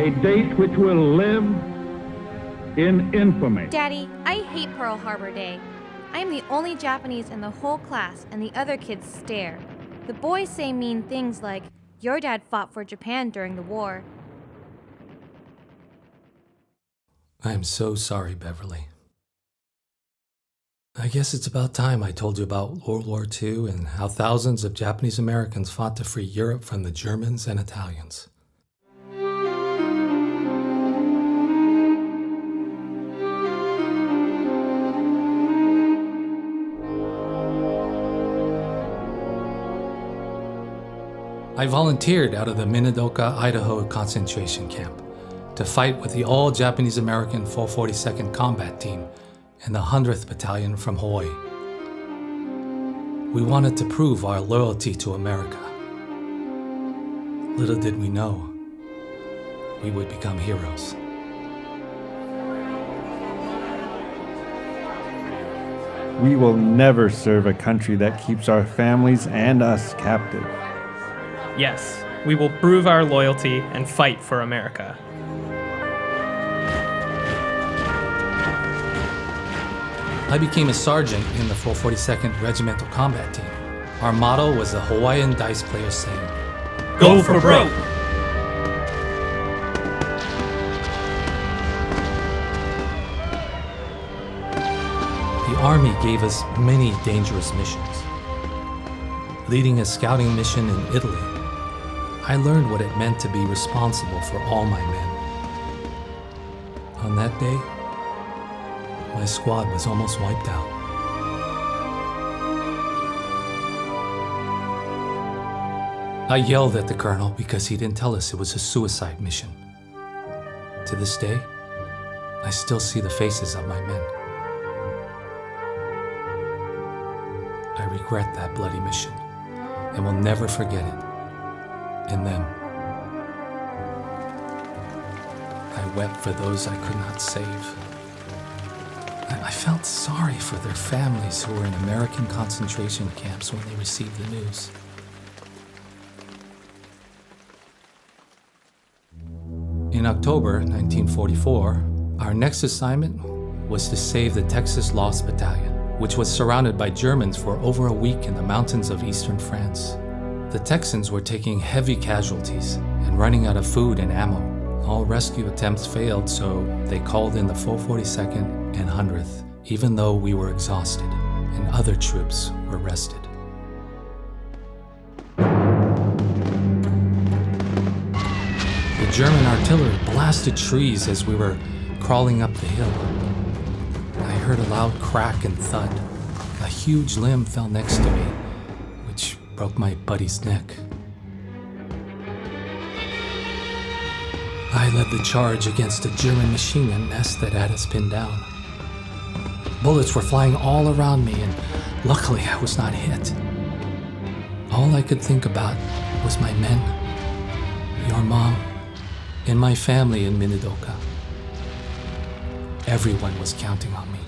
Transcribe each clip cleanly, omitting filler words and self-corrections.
a date which will live in infamy. Daddy, I hate Pearl Harbor Day. I am the only Japanese in the whole class, and the other kids stare. The boys say mean things like, "Your dad fought for Japan during the war." I am so sorry, Beverly. I guess it's about time I told you about World War II and how thousands of Japanese Americans fought to free Europe from the Germans and Italians. I volunteered out of the Minidoka, Idaho concentration camp to fight with the all-Japanese American 442nd Combat Team and the 100th Battalion from Hawaii. We wanted to prove our loyalty to America. Little did we know, we would become heroes. We will never serve a country that keeps our families and us captive. Yes, we will prove our loyalty and fight for America. I became a sergeant in the 442nd Regimental Combat Team. Our motto was the Hawaiian dice players saying, Go for broke! The Army gave us many dangerous missions. Leading a scouting mission in Italy, I learned what it meant to be responsible for all my men. On that day, my squad was almost wiped out. I yelled at the colonel because he didn't tell us it was a suicide mission. To this day, I still see the faces of my men. I regret that bloody mission and will never forget it. And them. I wept for those I could not save. I felt sorry for their families who were in American concentration camps when they received the news. In October 1944, our next assignment was to save the Texas Lost Battalion, which was surrounded by Germans for over a week in the mountains of eastern France. The Texans were taking heavy casualties and running out of food and ammo. All rescue attempts failed, so they called in the 442nd and 100th, even though we were exhausted and other troops were rested. The German artillery blasted trees as we were crawling up the hill. I heard a loud crack and thud. A huge limb fell next to me, which broke my buddy's neck. I led the charge against a German machine gun nest that had us pinned down. Bullets were flying all around me, and luckily I was not hit. All I could think about was my men, your mom, and my family in Minidoka. Everyone was counting on me.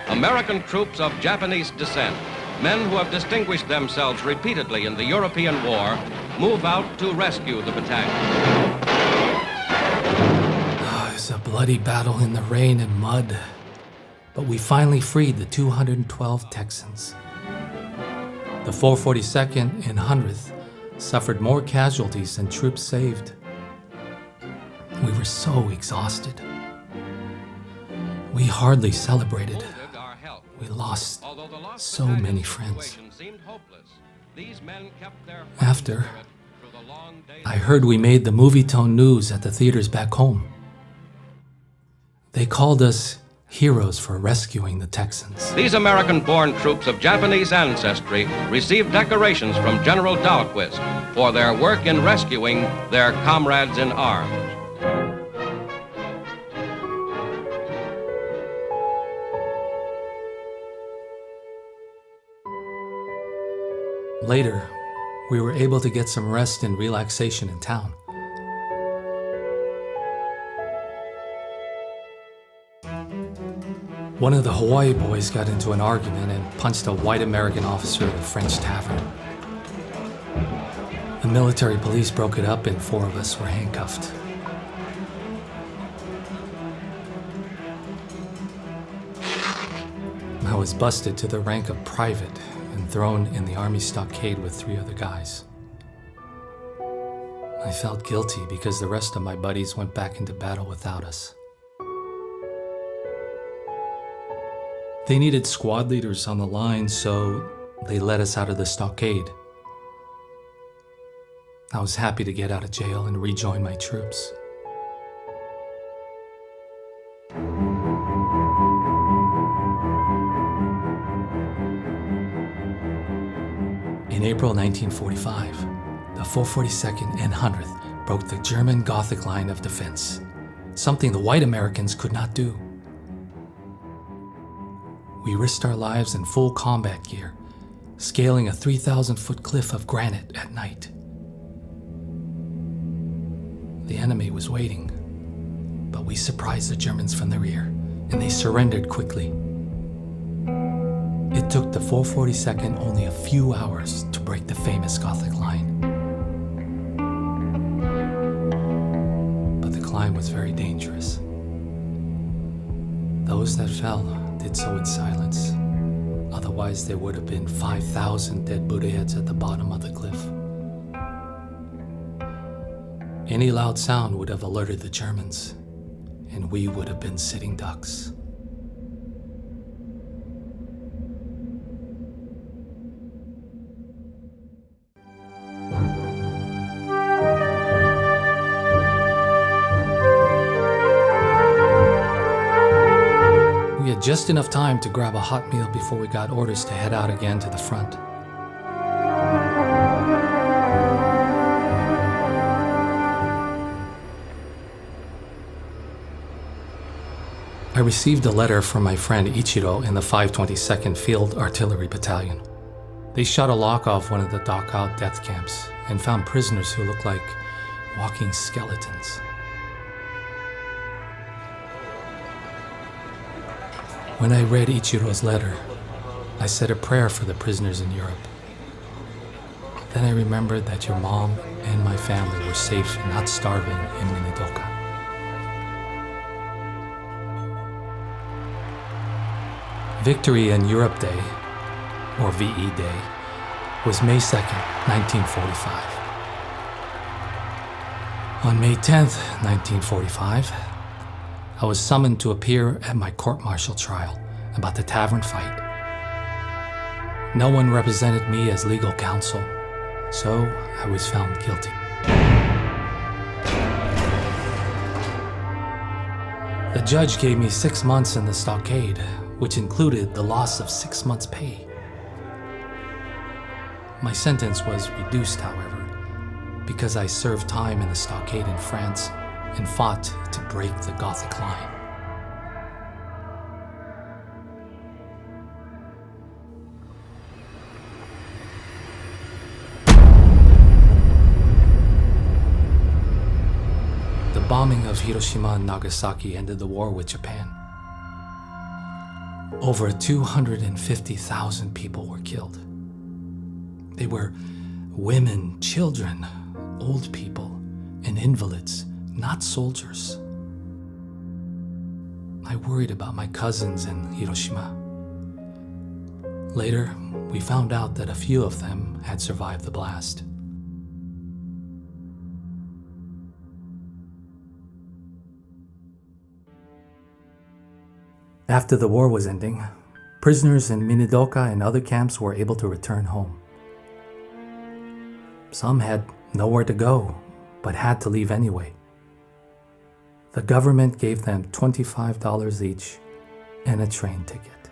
American troops of Japanese descent, men who have distinguished themselves repeatedly in the European War, move out to rescue the battalion. It was a bloody battle in the rain and mud, but we finally freed the 212 Texans. The 442nd and 100th suffered more casualties than troops saved. We were so exhausted. We hardly celebrated. We lost so many friends. After, I heard we made the movie-tone news at the theaters back home. They called us heroes for rescuing the Texans. These American-born troops of Japanese ancestry received decorations from General Dahlquist for their work in rescuing their comrades in arms. Later, we were able to get some rest and relaxation in town. One of the Hawaii boys got into an argument and punched a white American officer at a French tavern. The military police broke it up and 4 of us were handcuffed. I was busted to the rank of private and thrown in the Army stockade with 3 other guys. I felt guilty because the rest of my buddies went back into battle without us. They needed squad leaders on the line, so they let us out of the stockade. I was happy to get out of jail and rejoin my troops. In April 1945, the 442nd and 100th broke the German Gothic line of defense, something the white Americans could not do. We risked our lives in full combat gear, scaling a 3,000-foot cliff of granite at night. The enemy was waiting, but we surprised the Germans from the rear, and they surrendered quickly. It took the 442nd only a few hours to break the famous Gothic line. But the climb was very dangerous. Those that fell did so in silence. Otherwise, there would have been 5,000 dead Buddha heads at the bottom of the cliff. Any loud sound would have alerted the Germans, and we would have been sitting ducks. We had just enough time to grab a hot meal before we got orders to head out again to the front. I received a letter from my friend Ichiro in the 522nd Field Artillery Battalion. They shot a lock off one of the Dachau death camps and found prisoners who looked like walking skeletons. When I read Ichiro's letter, I said a prayer for the prisoners in Europe. Then I remembered that your mom and my family were safe and not starving in Minidoka. Victory in Europe Day, or VE Day, was May 2nd, 1945. On May 10th, 1945, I was summoned to appear at my court-martial trial about the tavern fight. No one represented me as legal counsel, so I was found guilty. The judge gave me 6 months in the stockade, which included the loss of 6 months' pay. My sentence was reduced, however, because I served time in the stockade in France and fought to break the Gothic line. The bombing of Hiroshima and Nagasaki ended the war with Japan. Over 250,000 people were killed. They were women, children, old people, and invalids, not soldiers. I worried about my cousins in Hiroshima. Later, we found out that a few of them had survived the blast. After the war was ending, prisoners in Minidoka and other camps were able to return home. Some had nowhere to go, but had to leave anyway. The government gave them $25 each and a train ticket.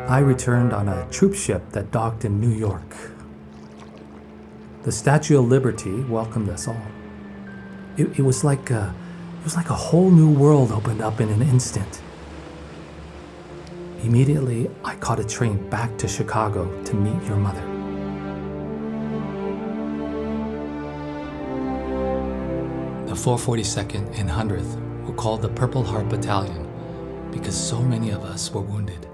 I returned on a troop ship that docked in New York. The Statue of Liberty welcomed us all. It was like a whole new world opened up in an instant. Immediately, I caught a train back to Chicago to meet your mother. The 442nd and 100th were called the Purple Heart Battalion because so many of us were wounded.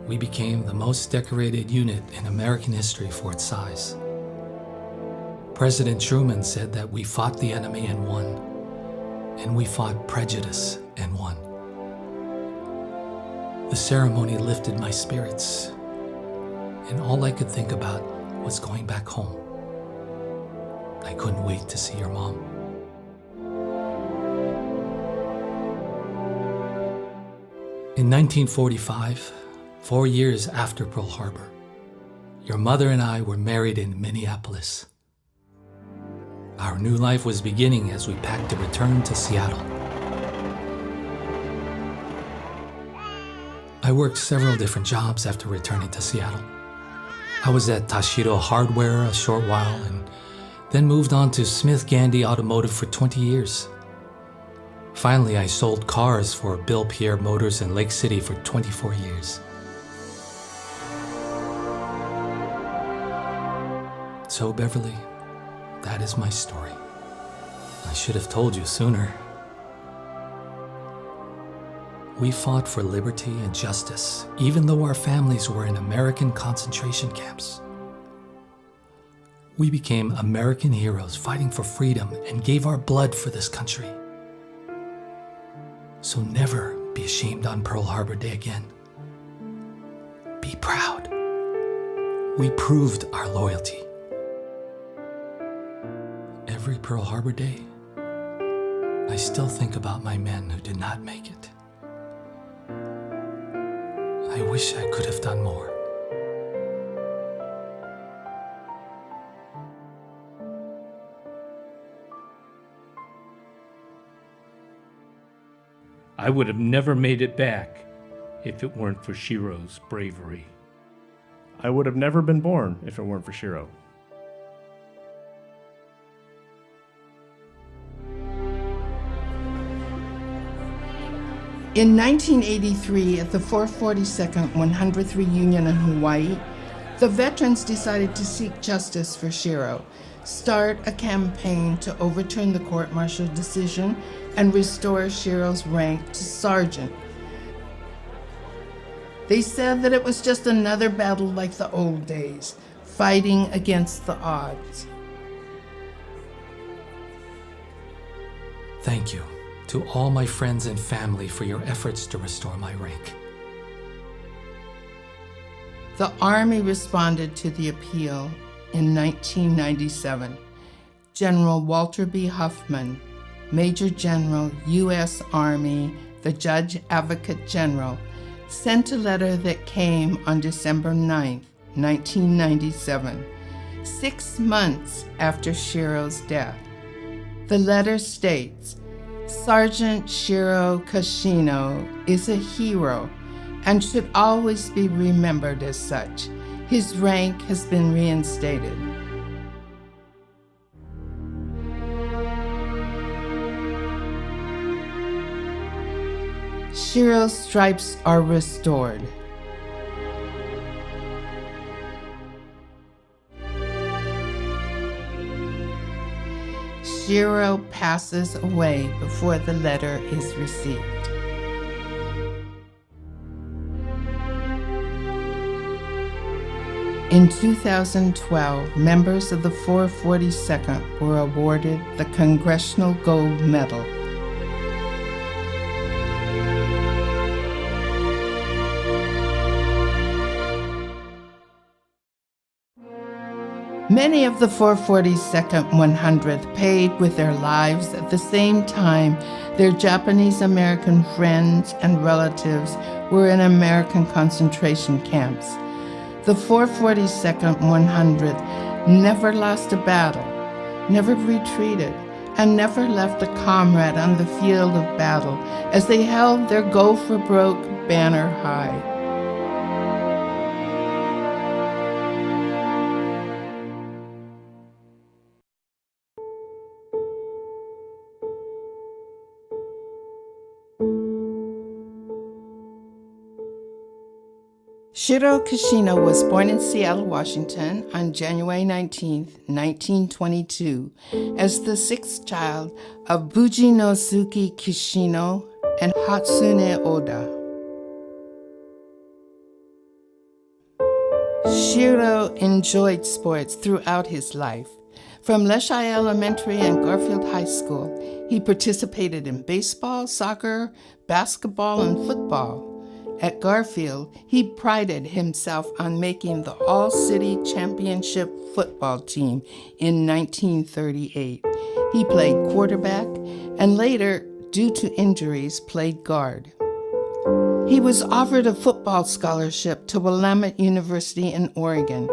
We became the most decorated unit in American history for its size. President Truman said that we fought the enemy and won, and we fought prejudice and won. The ceremony lifted my spirits, and all I could think about was going back home. I couldn't wait to see your mom. In 1945, 4 years after Pearl Harbor, your mother and I were married in Minneapolis. Our new life was beginning as we packed to return to Seattle. I worked several different jobs after returning to Seattle. I was at Shiro Hardware a short while and then moved on to Smith Gandy Automotive for 20 years. Finally, I sold cars for Bill Pierre Motors in Lake City for 24 years. So, Beverly, that is my story. I should have told you sooner. We fought for liberty and justice, even though our families were in American concentration camps. We became American heroes fighting for freedom and gave our blood for this country. So never be ashamed on Pearl Harbor Day again. Be proud. We proved our loyalty. Every Pearl Harbor Day, I still think about my men who did not make it. I wish I could have done more. I would have never made it back if it weren't for Shiro's bravery. I would have never been born if it weren't for Shiro. In 1983, at the 442nd 100th reunion in Hawaii, the veterans decided to seek justice for Shiro, start a campaign to overturn the court-martial decision, and restore Shiro's rank to sergeant. They said that it was just another battle like the old days, fighting against the odds. Thank you to all my friends and family for your efforts to restore my rank. The Army responded to the appeal in 1997. General Walter B. Huffman, Major General, U.S. Army, the Judge Advocate General, sent a letter that came on December 9, 1997, 6 months after Shiro's death. The letter states, Sergeant Shiro Kashino is a hero and should always be remembered as such. His rank has been reinstated. Shiro's stripes are restored. Shiro passes away before the letter is received. In 2012, members of the 442nd were awarded the Congressional Gold Medal. Many of the 442nd 100th paid with their lives at the same time their Japanese American friends and relatives were in American concentration camps. The 442nd 100th never lost a battle, never retreated, and never left a comrade on the field of battle as they held their Go for Broke banner high. Shiro Kashino was born in Seattle, Washington on January 19, 1922, as the sixth child of Bujinosuke Kashino and Hatsune Oda. Shiro enjoyed sports throughout his life. From Leshai Elementary and Garfield High School, he participated in baseball, soccer, basketball, and football. At Garfield, he prided himself on making the All-City Championship football team in 1938. He played quarterback and later, due to injuries, played guard. He was offered a football scholarship to Willamette University in Oregon,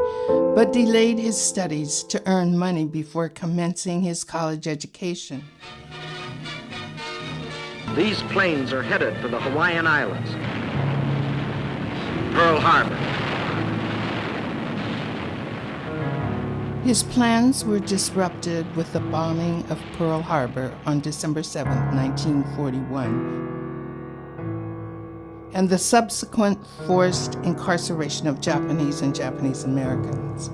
but delayed his studies to earn money before commencing his college education. These planes are headed for the Hawaiian Islands, Pearl Harbor. His plans were disrupted with the bombing of Pearl Harbor on December 7, 1941, and the subsequent forced incarceration of Japanese and Japanese Americans.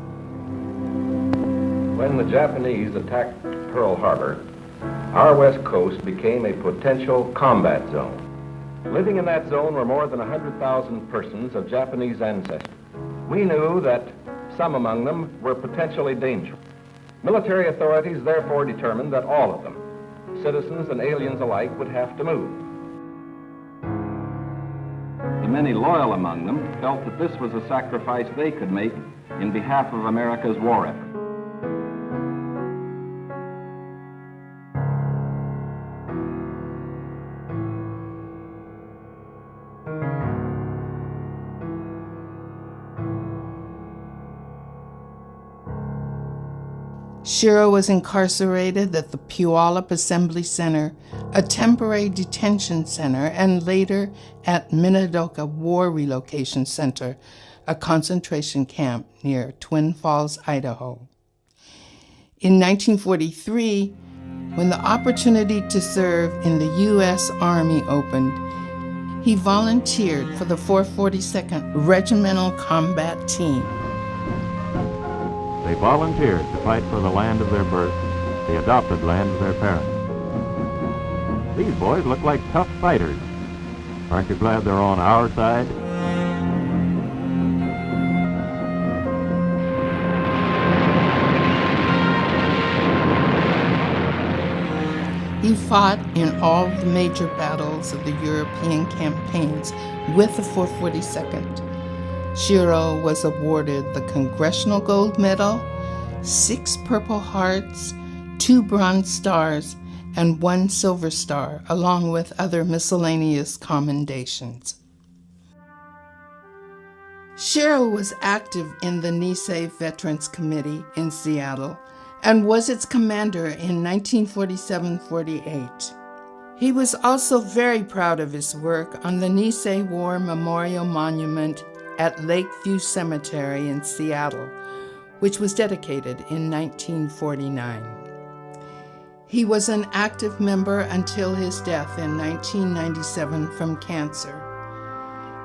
When the Japanese attacked Pearl Harbor, our west coast became a potential combat zone. Living in that zone were more than 100,000 persons of Japanese ancestry. We knew that some among them were potentially dangerous. Military authorities therefore determined that all of them, citizens and aliens alike, would have to move. The many loyal among them felt that this was a sacrifice they could make in behalf of America's war effort. Shiro was incarcerated at the Puyallup Assembly Center, a temporary detention center, and later at Minidoka War Relocation Center, a concentration camp near Twin Falls, Idaho. In 1943, when the opportunity to serve in the U.S. Army opened, he volunteered for the 442nd Regimental Combat Team. They volunteered to fight for the land of their birth, the adopted land of their parents. These boys look like tough fighters. Aren't you glad they're on our side? He fought in all the major battles of the European campaigns with the 442nd. Shiro was awarded the Congressional Gold Medal, 6 Purple Hearts, 2 Bronze Stars, and 1 Silver Star, along with other miscellaneous commendations. Shiro was active in the Nisei Veterans Committee in Seattle and was its commander in 1947-48. He was also very proud of his work on the Nisei War Memorial Monument at Lakeview Cemetery in Seattle, which was dedicated in 1949. He was an active member until his death in 1997 from cancer.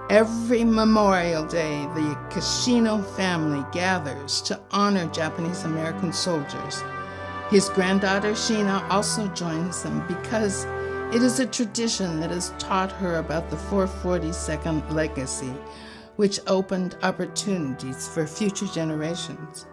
Every Memorial Day, the Kashino family gathers to honor Japanese American soldiers. His granddaughter Sheena also joins them because it is a tradition that has taught her about the 442nd legacy, which opened opportunities for future generations.